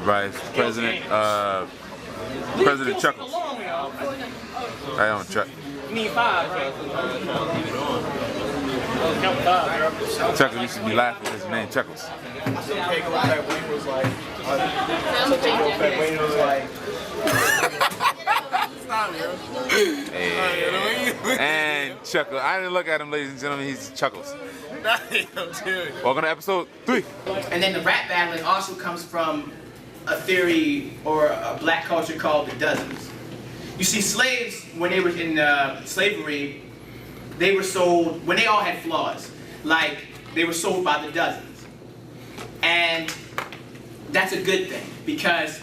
by President Chuckles. I own Chuck. You need 5, bro. Count 5, bro. Chuckles used to be laughing because his name Chuckles. Hey. And Chuckles. I didn't look at him, ladies and gentlemen. He's Chuckles. Welcome to episode 3. And then the rap battling also comes from a theory or a black culture called the Dudleys. You see, slaves, when they were in slavery, they were sold, when they all had flaws, like they were sold by the dozens. And that's a good thing, because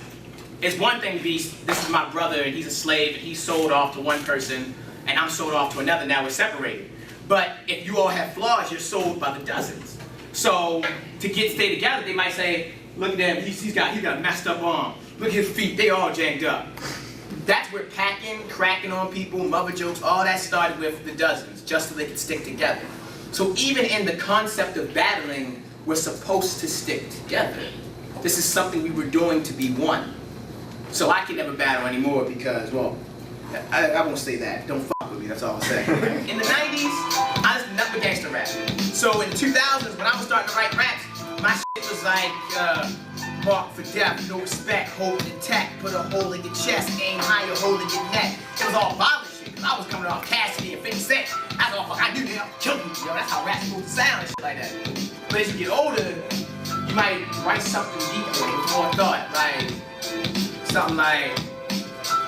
it's one thing to be, this is my brother and he's a slave and he's sold off to one person and I'm sold off to another, now we're separated. But if you all have flaws, you're sold by the dozens. So to stay together, they might say, look at him, he's got a messed up arm. Look at his feet, they all janged up. That's where packing, cracking on people, mother jokes, all that started with the dozens, just so they could stick together. So even in the concept of battling, we're supposed to stick together. This is something we were doing to be one. So I can never battle anymore because, well, I won't say that. Don't fuck with me, that's all I'm saying. In the 90s, I listened to gangster rap. So in the 2000s, when I was starting to write raps, my shit was like, marked for death, no respect, hold it intact, put a hole in your chest, aim higher, hold in your neck. It was all violent shit, because I was coming off Cassidy and 50 Cent. That's all I knew, I'm killing you, yo. That's how rap's supposed to sound and shit like that. But as you get older, you might write something deeper with more thought, like something like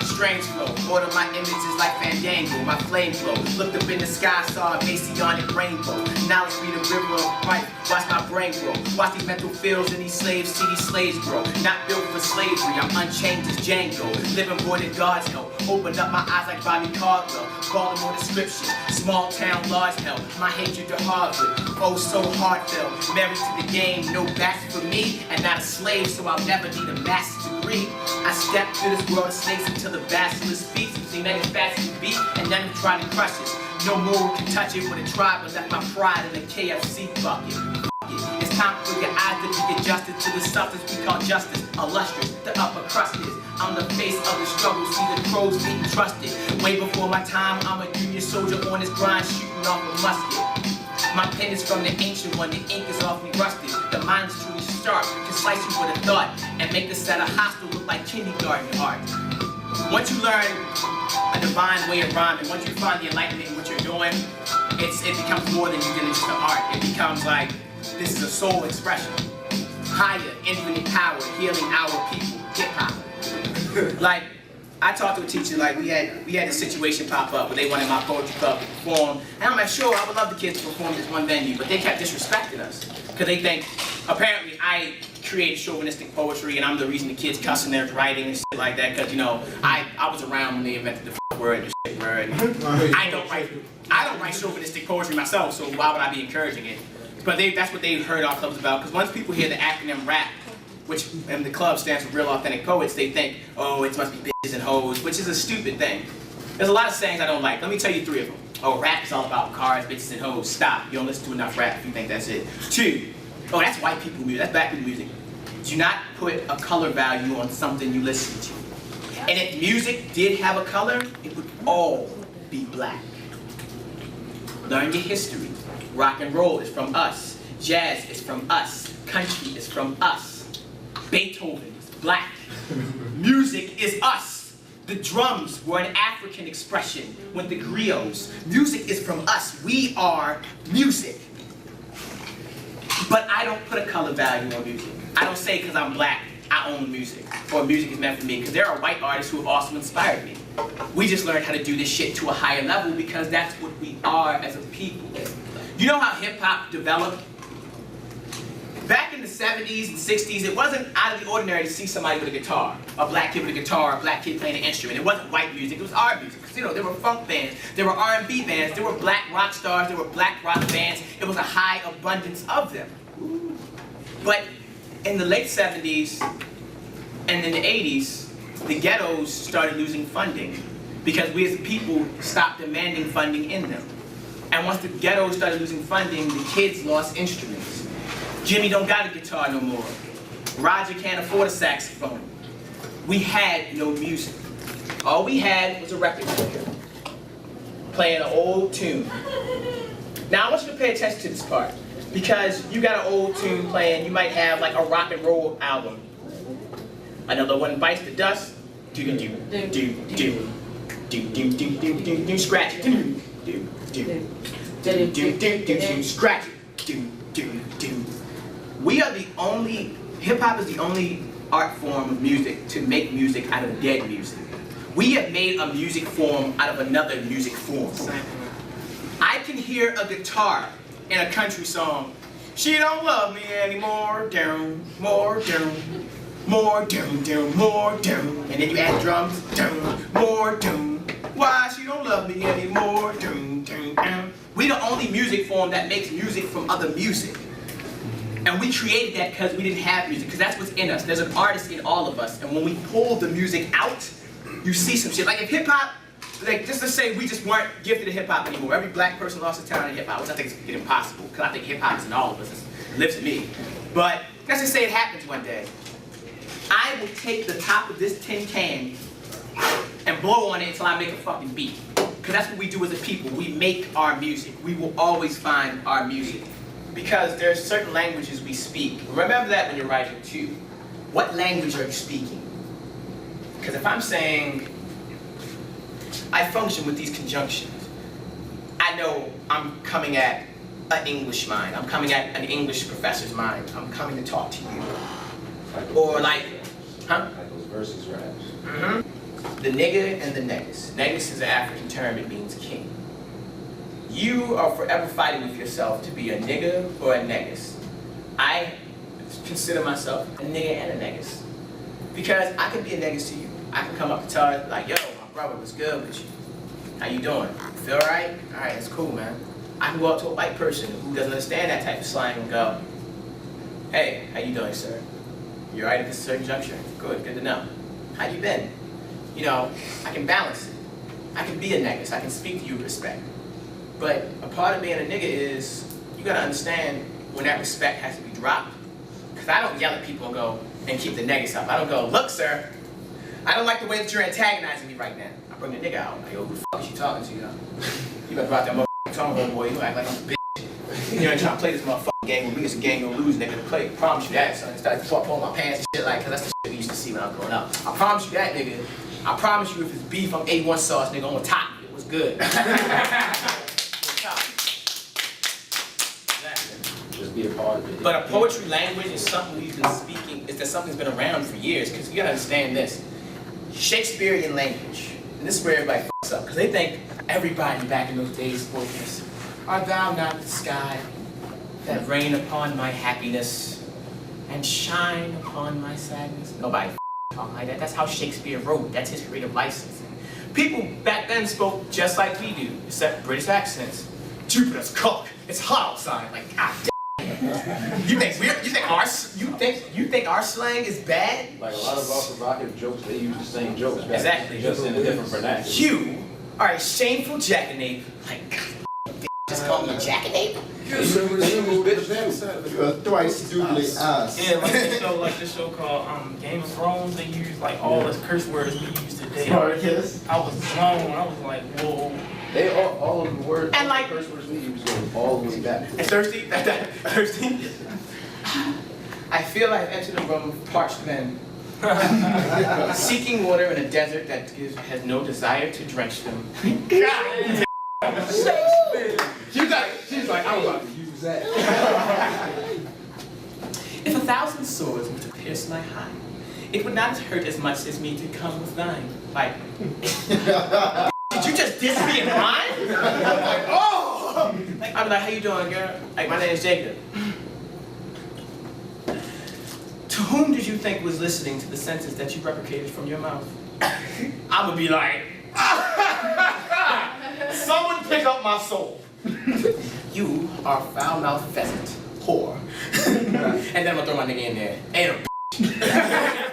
strange flow, order my images like Fandango, my flame flow. Looked up in the sky, saw a messianic rainbow. Now let's read a river of life, watch my brain grow. Watch these mental fields and these slaves, see these slaves grow. Not built for slavery, I'm unchained as Django. Living boy to God's help, opened up my eyes like Bobby Caldwell. Baltimore description, small town, large hell. My hatred to Harvard, oh so heartfelt. Married to the game, no backs for me. And not a slave, so I'll never need a master's degree. I stepped through this world of slaves until the basilisk feet. Seen that as fast as beat, and then tried to crush it. No more can touch it with a tribe, but left my pride in the KFC bucket. It's time for your eyes to be adjusted to the substance we call justice. Illustrious, the upper crust is. I'm the face of the struggle, see the crows being trusted. Way before my time, I'm a junior soldier on this grind, shooting off a musket. My pen is from the ancient one, the ink is awfully rusted. The mind is truly sharp, can slice you with a thought and make the set of hostile look like kindergarten art. Once you learn a divine way of rhyming, once you find the enlightenment in what you're doing, it becomes more than you did in just the art. It becomes like, this is a soul expression. Higher, infinite power, healing our people, hip-hop. Like, I talked to a teacher, like we had a situation pop up where they wanted my poetry club to perform. And I'm like, sure, I would love the kids to perform this one venue, but they kept disrespecting us. Because they think, apparently I created chauvinistic poetry and I'm the reason the kids cussing their writing and shit like that, because, you know, I was around when they invented the f word and the shit word. I don't write chauvinistic poetry myself, so why would I be encouraging it? But that's what they heard our clubs about, because once people hear the acronym RAP, which in the club stands for Real Authentic Poets, they think, oh, it must be bitches and hoes, which is a stupid thing. There's a lot of sayings I don't like. Let me tell you 3 of them. Oh, rap is all about cars, bitches, and hoes. Stop. You don't listen to enough rap if you think that's it. 2, oh, that's white people music. That's black people music. Do not put a color value on something you listen to. And if music did have a color, it would all be black. Learn your history. Rock and roll is from us. Jazz is from us. Country is from us. Beethoven is black. Music is us. The drums were an African expression with the griots. Music is from us. We are music. But I don't put a color value on music. I don't say because I'm black, I own music, or music is meant for me, because there are white artists who have also inspired me. We just learned how to do this shit to a higher level because that's what we are as a people. You know how hip-hop developed? Back in the 70s and 60s, it wasn't out of the ordinary to see somebody with a guitar. A black kid with a guitar, a black kid playing an instrument. It wasn't white music, it was our music. Because, you know, there were funk bands, there were R&B bands, there were black rock stars, there were black rock bands. It was a high abundance of them. But in the late 70s and in the 80s, the ghettos started losing funding because we as a people stopped demanding funding in them. And once the ghettos started losing funding, the kids lost instruments. Jimmy don't got a guitar no more. Roger can't afford a saxophone. We had no music. All we had was a record player playing an old tune. Now I want you to pay attention to this part, because you got an old tune playing. You might have like a rock and roll album. Another one bites the dust. Do do do do do do do do do do scratch it. Do do do do do do scratch it. Do do do. We are the only. Hip hop is the only art form of music to make music out of dead music. We have made a music form out of another music form. I can hear a guitar in a country song. She don't love me anymore. Down, more down, more down, down, more down. And then you add drums. Down, more down. Why she don't love me anymore? Down, down, down. We the only music form that makes music from other music. And we created that because we didn't have music, because that's what's in us. There's an artist in all of us. And when we pull the music out, you see some shit. Like if hip hop, like just to say we just weren't gifted to hip hop anymore. Every black person lost his talent in hip hop, which I think is impossible, because I think hip hop is in all of us. It lives in me. But let's just say it happens one day. I will take the top of this tin can and blow on it until I make a fucking beat. Because that's what we do as a people. We make our music. We will always find our music. Because there are certain languages we speak. Remember that when you're writing too. What language are you speaking? Because if I'm saying, I function with these conjunctions, I know I'm coming at an English mind. I'm coming at an English professor's mind. I'm coming to talk to you. Or like, huh? Like those verses raps. Mm-hmm. The nigga and the negus. Negus is an African term, it means king. You are forever fighting with yourself to be a nigga or a negus. I consider myself a nigga and a negus. Because I can be a negus to you. I can come up and tell you, like, yo, my brother, what's good with you? How you doing? You feel alright? Alright, that's cool, man. I can go up to a white person who doesn't understand that type of slang and go, hey, how you doing, sir? You alright at this certain juncture? Good to know. How you been? You know, I can balance it. I can be a negus. I can speak to you with respect. But a part of being a nigga is, you gotta understand when that respect has to be dropped. Because I don't yell at people and go, and keep the negus up. I don't go, look, sir, I don't like the way that you're antagonizing me right now. I bring the nigga out. I'm like, yo, who the fuck is you talking to, you know? You better drop that motherfucking tongue, old boy. You act like I'm a bitch. You ain't trying to play this motherfucking game with me. It's a game you'll lose, nigga, to play. I promise you that, son. Start pulling my pants and shit like, because that's the shit we used to see when I was growing up. I promise you that, nigga. I promise you if it's beef, I'm A1 sauce, nigga, on top. It was good. Just be a part of it. But a poetry language is something we've been speaking, is that something's been around for years, because you gotta understand this. Shakespearean language, and this is where everybody fucks up, because they think everybody back in those days spoke this. Art thou not the sky that rain upon my happiness and shine upon my sadness? Nobody talk like that. That's how Shakespeare wrote. That's his creative license. People back then spoke just like we do, except British accents. Jupiter's cock. It's hot outside. Like, God damn. You think our slang is bad? Like a lot of our provocative jokes, they use the same jokes. Back Exactly. Just in a different vernacular. You are a shameful jackanape. Like, God, just call me a jackanape? You're twice Dudley ass. Yeah, like this show called Game of Thrones. They use like all the curse words we use today. Spartacus. I was blown. I was like, whoa. They all of the words, And like- curse words we use go all the way back. And thirsty? Thirsty? I feel I've entered a room of parched men, seeking water in a desert that has no desire to drench them. God! Shakespeare! She's like, I'm about to use that. If 1,000 swords were to pierce my hide, it would not hurt as much as me to come with thine. Like, did you just diss me in rhyme? Like, oh! Like, I'm like, how you doing, girl? Like, my name is Jacob. To whom did you think was listening to the sentence that you replicated from your mouth? I would be like, someone pick up my soul. You are a foul-mouthed pheasant, whore. And then I'm gonna throw my nigga in there. And a bitch.